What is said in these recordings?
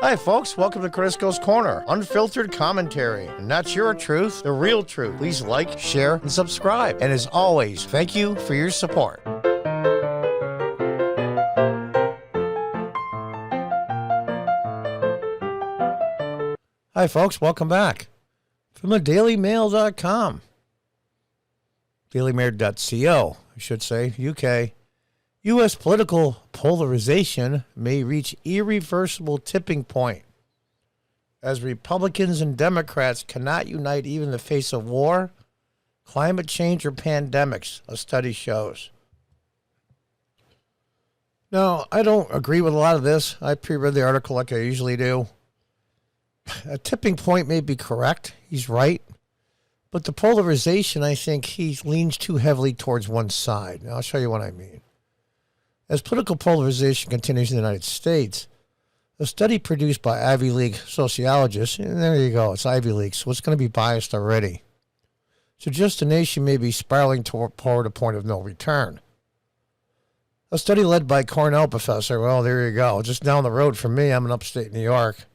Hi, folks. Welcome to Crisco's Corner. Unfiltered commentary. And not your truth, the real truth. Please like, share, and subscribe. And as always, thank you for your support. Hi, folks. Welcome back. From the dailymail.com. dailymail.co, I should say, UK. U.S. political polarization may reach irreversible tipping point as Republicans and Democrats cannot unite even in the face of war, climate change, or pandemics, a study shows. Now, I don't agree with a lot of this. I pre-read the article like I usually do. A tipping point may be correct. He's right. But the polarization, I think he leans too heavily towards one side. Now, I'll show you what I mean. As political polarization continues in the United States, a study produced by Ivy League sociologists, and there you go, it's Ivy League, so it's going to be biased already, suggests the nation may be spiraling toward a point of no return. A study led by Cornell professor, well, there you go, just down the road from me, I'm in upstate New York,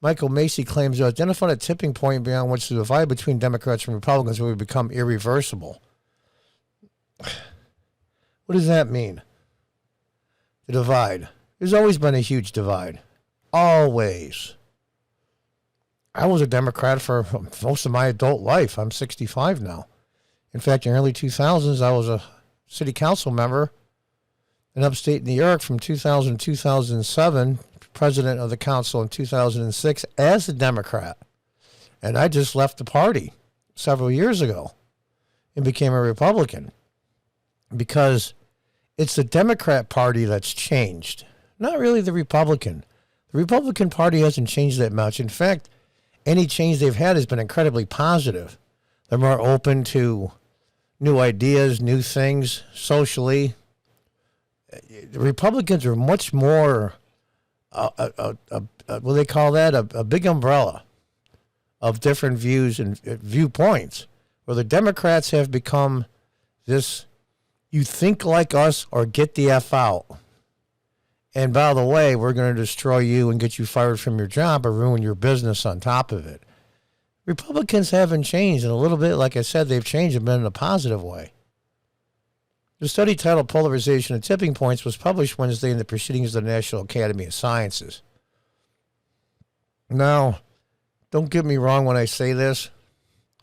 Michael Macy claims to identify a tipping point beyond which the divide between Democrats and Republicans will become irreversible. What does that mean? The divide. There's always been a huge divide. Always. I was a Democrat for most of my adult life. I'm 65 now. In fact, in the early 2000s, I was a city council member in upstate New York from 2000 to 2007, president of the council in 2006 as a Democrat. And I just left the party several years ago and became a Republican because it's the Democrat Party that's changed, not really the Republican. The Republican Party hasn't changed that much. In fact, any change they've had has been incredibly positive. They're more open to new ideas, new things, socially. The Republicans are much more, what do they call that? A big umbrella of different views and viewpoints, where the Democrats have become this, you think like us or get the F out. And by the way, we're going to destroy you and get you fired from your job or ruin your business on top of it. Republicans haven't changed, and a little bit, like I said, they've changed, but in a positive way. The study titled Polarization and Tipping Points was published Wednesday in the Proceedings of the National Academy of Sciences. Now, don't get me wrong when I say this.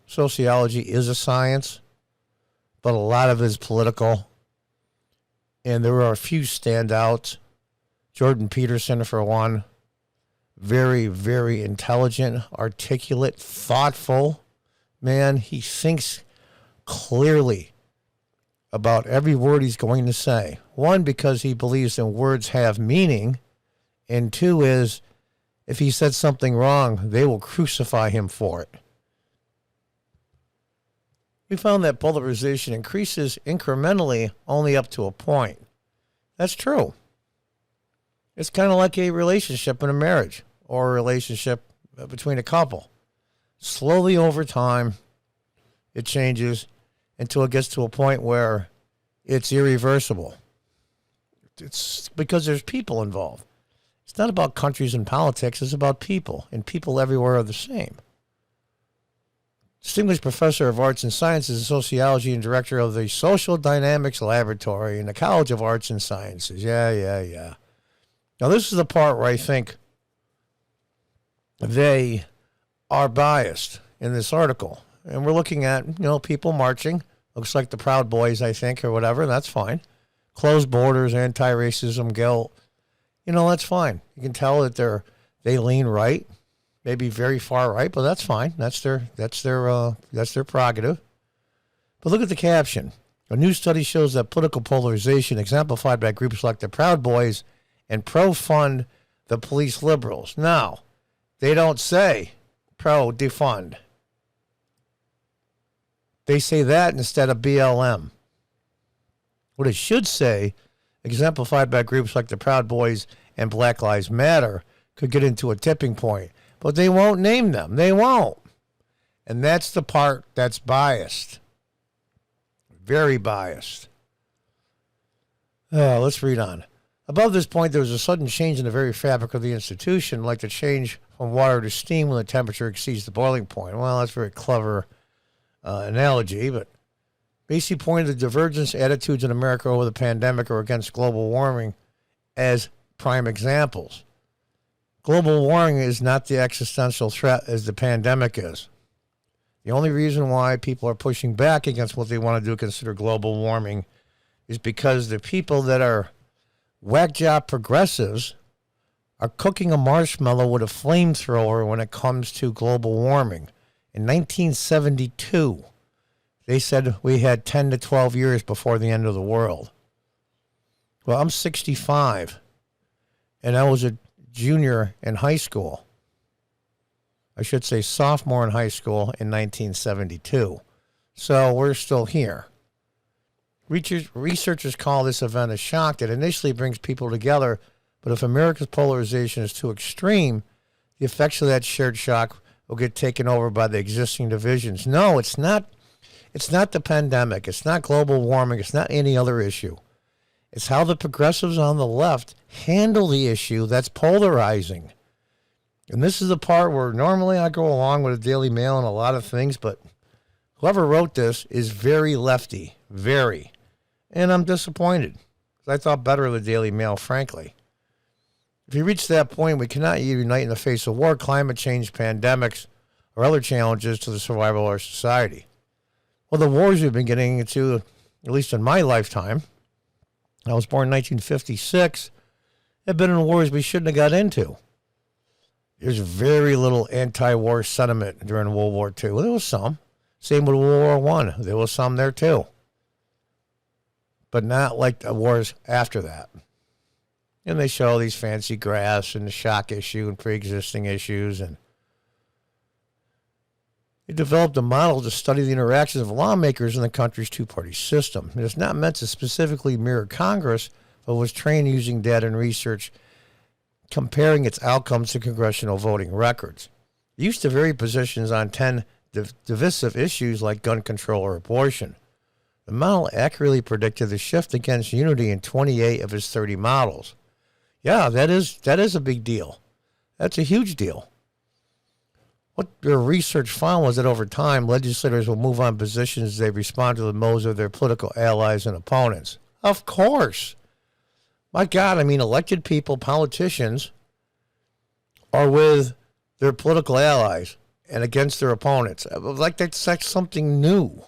Sociology is a science, but a lot of it is political. And there are a few standouts. Jordan Peterson, for one. Very, very intelligent, articulate, thoughtful man. He thinks clearly about every word he's going to say. One, because he believes that words have meaning. And two is, if he said something wrong, they will crucify him for it. We found that polarization increases incrementally only up to a point. That's true. It's kind of like a relationship in a marriage or a relationship between a couple. Slowly over time, it changes until it gets to a point where it's irreversible. It's because there's people involved. It's not about countries and politics. It's about people, and people everywhere are the same. Distinguished Professor of Arts and Sciences and Sociology and Director of the Social Dynamics Laboratory in the College of Arts and Sciences. Yeah. Now, this is the part where I think they are biased in this article. And we're looking at, people marching. Looks like the Proud Boys, I think, or whatever. That's fine. Closed borders, anti-racism, guilt. That's fine. You can tell that they lean right. Maybe very far right, but that's fine. That's their prerogative. But look at the caption. A new study shows that political polarization exemplified by groups like the Proud Boys and pro-fund the police liberals. Now, they don't say pro-defund. They say that instead of BLM. What it should say, exemplified by groups like the Proud Boys and Black Lives Matter, could get into a tipping point. But they won't name them. They won't. And that's the part that's biased. Very biased. Let's read on. Above this point, there was a sudden change in the very fabric of the institution, like the change from water to steam when the temperature exceeds the boiling point. Well, that's a very clever analogy, but basically pointed the divergence attitudes in America over the pandemic or against global warming as prime examples. Global warming is not the existential threat as the pandemic is. The only reason why people are pushing back against what they want to do consider global warming is because the people that are whack job progressives are cooking a marshmallow with a flamethrower when it comes to global warming. In 1972, they said we had 10 to 12 years before the end of the world. Well, I'm 65, and I was a junior in high school. I should say sophomore in high school in 1972. So we're still here. Researchers call this event a shock that initially brings people together, but if America's polarization is too extreme, the effects of that shared shock will get taken over by the existing divisions. No, it's not. It's not the pandemic. It's not global warming. It's not any other issue. It's how the progressives on the left handle the issue that's polarizing. And this is the part where normally I go along with the Daily Mail and a lot of things, but whoever wrote this is very lefty, very. And I'm disappointed because I thought better of the Daily Mail, frankly. If you reach that point, we cannot unite in the face of war, climate change, pandemics, or other challenges to the survival of our society. Well, the wars we've been getting into, at least in my lifetime, I was born in 1956, have been in wars we shouldn't have got into. There's very little anti-war sentiment during World War II. Well, there was some. Same with World War I. There was some there too. But not like the wars after that. And they show these fancy graphs and the shock issue and pre-existing issues. And they developed a model to study the interactions of lawmakers in the country's two-party system. It is not meant to specifically mirror Congress, but was trained using data and research comparing its outcomes to congressional voting records. It used to vary positions on 10 divisive issues like gun control or abortion. The model accurately predicted the shift against unity in 28 of its 30 models. Yeah, that is a big deal. That's a huge deal. What their research found was that over time, legislators will move on positions as they respond to the modes of their political allies and opponents. Of course. My God, I mean, elected people, politicians, are with their political allies and against their opponents. Like that's something new.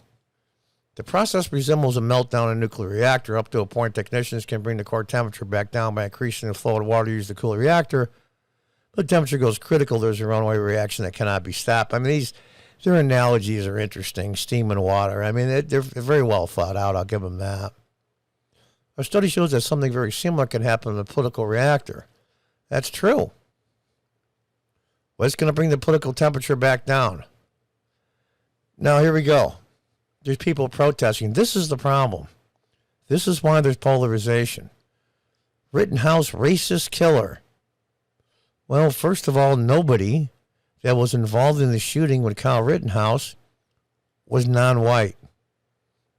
The process resembles a meltdown in a nuclear reactor. Up to a point, technicians can bring the core temperature back down by increasing the flow of water to use the cooler reactor. But the temperature goes critical. There's a runaway reaction that cannot be stopped. I mean, their analogies are interesting, steam and water. I mean, they're very well thought out. I'll give them that. Our study shows that something very similar can happen in the political reactor. That's true. Well, it's going to bring the political temperature back down. Now, here we go. There's people protesting. This is the problem. This is why there's polarization. Rittenhouse racist killer. Well, first of all, nobody that was involved in the shooting with Kyle Rittenhouse was non-white.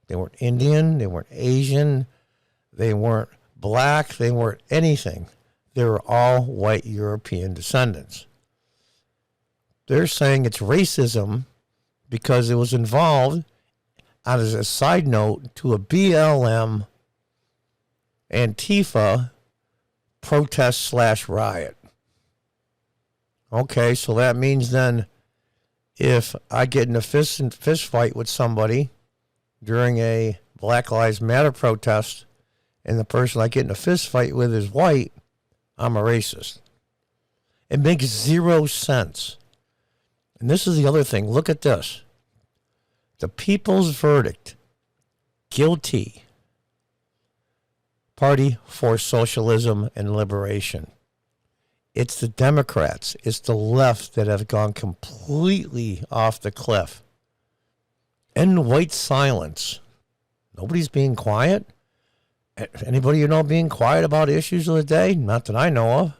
They weren't Indian. They weren't Asian. They weren't black. They weren't anything. They were all white European descendants. They're saying it's racism because it was involved, as a side note, to a BLM Antifa protest/riot. Okay, so that means then if I get in a fist fight with somebody during a Black Lives Matter protest and the person I get in a fist fight with is white, I'm a racist. It makes zero sense. And this is the other thing. Look at this. The people's verdict, guilty. Party for Socialism and Liberation. It's the Democrats, it's the left that have gone completely off the cliff. End white silence. Nobody's being quiet. Anybody you know being quiet about issues of the day? Not that I know of,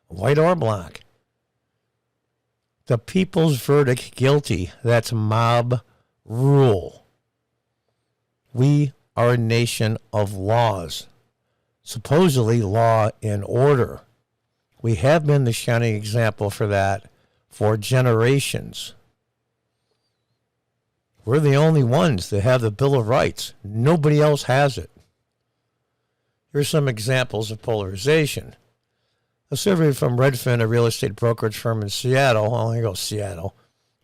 white or black. The people's verdict, guilty. That's mob rule. We are a nation of laws. supposedly law and order. We have been the shining example for that for generations. We're the only ones that have the Bill of Rights. Nobody else has it. Here's some examples of polarization. A survey from Redfin, a real estate brokerage firm in Seattle, Seattle,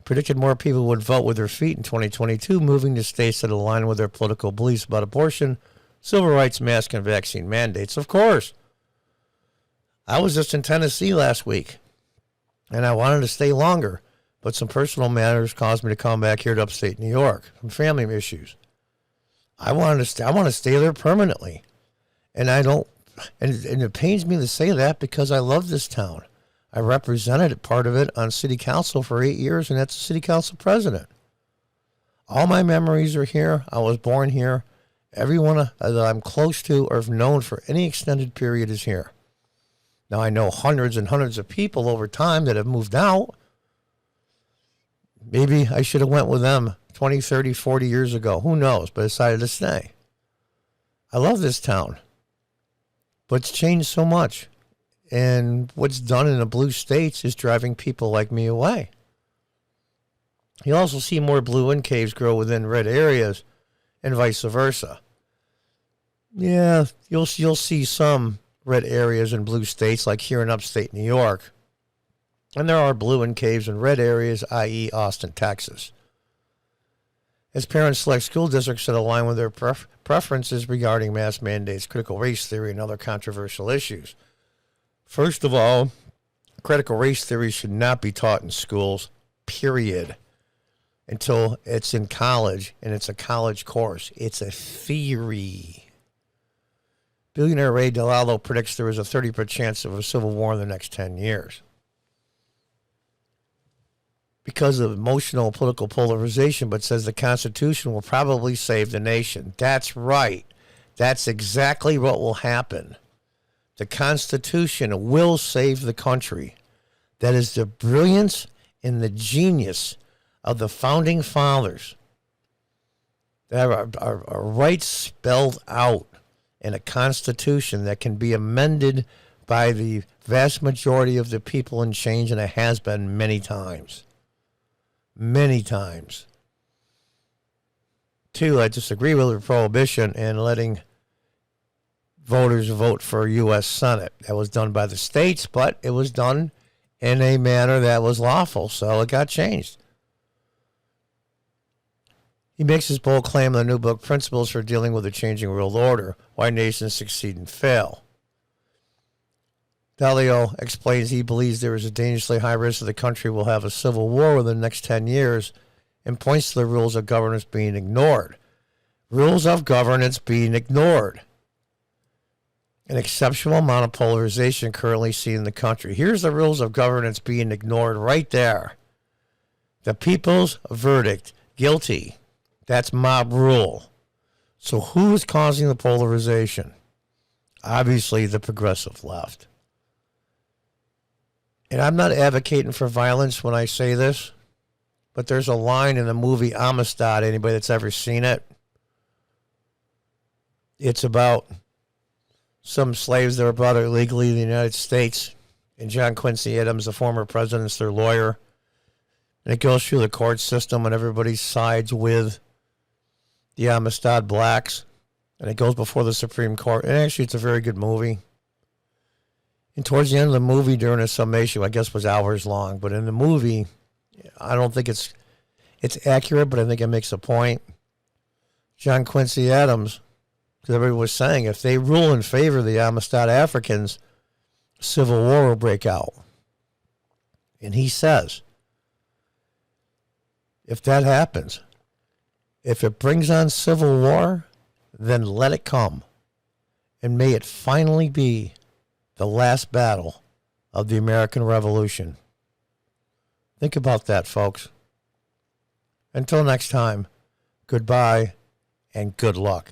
predicted more people would vote with their feet in 2022, moving to states that align with their political beliefs about abortion, civil rights, mask, and vaccine mandates. Of course. I was just in Tennessee last week, and I wanted to stay longer, but some personal matters caused me to come back here to upstate New York, some family issues. I want to stay there permanently, and I don't. And it pains me to say that because I love this town. I represented part of it on city council for 8 years, and that's the city council president. All my memories are here. I was born here. Everyone that I'm close to or have known for any extended period is here. Now, I know hundreds and hundreds of people over time that have moved out. Maybe I should have went with them 20, 30, 40 years ago. Who knows? But I decided to stay. I love this town. But it's changed so much. And what's done in the blue states is driving people like me away. You also see more blue encaves grow within red areas and vice versa. Yeah, you'll see some red areas in blue states like here in upstate New York. And there are blue encaves in red areas, i.e. Austin, Texas. As parents select school districts that align with their preferences regarding mask mandates, critical race theory, and other controversial issues. First of all, critical race theory should not be taught in schools, period, until it's in college, and it's a college course. It's a theory. Billionaire Ray Dalio predicts there is a 30% chance of a civil war in the next 10 years. Because of emotional political polarization, but says the Constitution will probably save the nation. That's right. That's exactly what will happen. The Constitution will save the country. That is the brilliance and the genius of the Founding Fathers. There are rights spelled out in a Constitution that can be amended by the vast majority of the people and changed, and it has been many times. Many times. Two, I disagree with the prohibition and letting voters vote for U.S. Senate. That was done by the states, but it was done in a manner that was lawful, so it got changed. He makes his bold claim in the new book, Principles for Dealing with a Changing World Order, Why Nations Succeed and Fail. Dalio explains he believes there is a dangerously high risk that the country will have a civil war within the next 10 years and points to the rules of governance being ignored. Rules of governance being ignored. An exceptional amount of polarization currently seen in the country. Here's the rules of governance being ignored right there. The people's verdict, guilty. That's mob rule. So who is causing the polarization? Obviously the progressive left. And I'm not advocating for violence when I say this, but there's a line in the movie Amistad, anybody that's ever seen it. It's about some slaves that were brought illegally in the United States, and John Quincy Adams, the former president's their lawyer. And it goes through the court system, and everybody sides with the Amistad blacks, and it goes before the Supreme Court. And actually, it's a very good movie. And towards the end of the movie, during a summation, I guess was hours long, but in the movie, I don't think it's accurate, but I think it makes a point. John Quincy Adams, because everybody was saying, if they rule in favor of the Amistad Africans, civil war will break out. And he says, if that happens, if it brings on civil war, then let it come. And may it finally be the last battle of the American Revolution. Think about that, folks. Until next time, goodbye and good luck.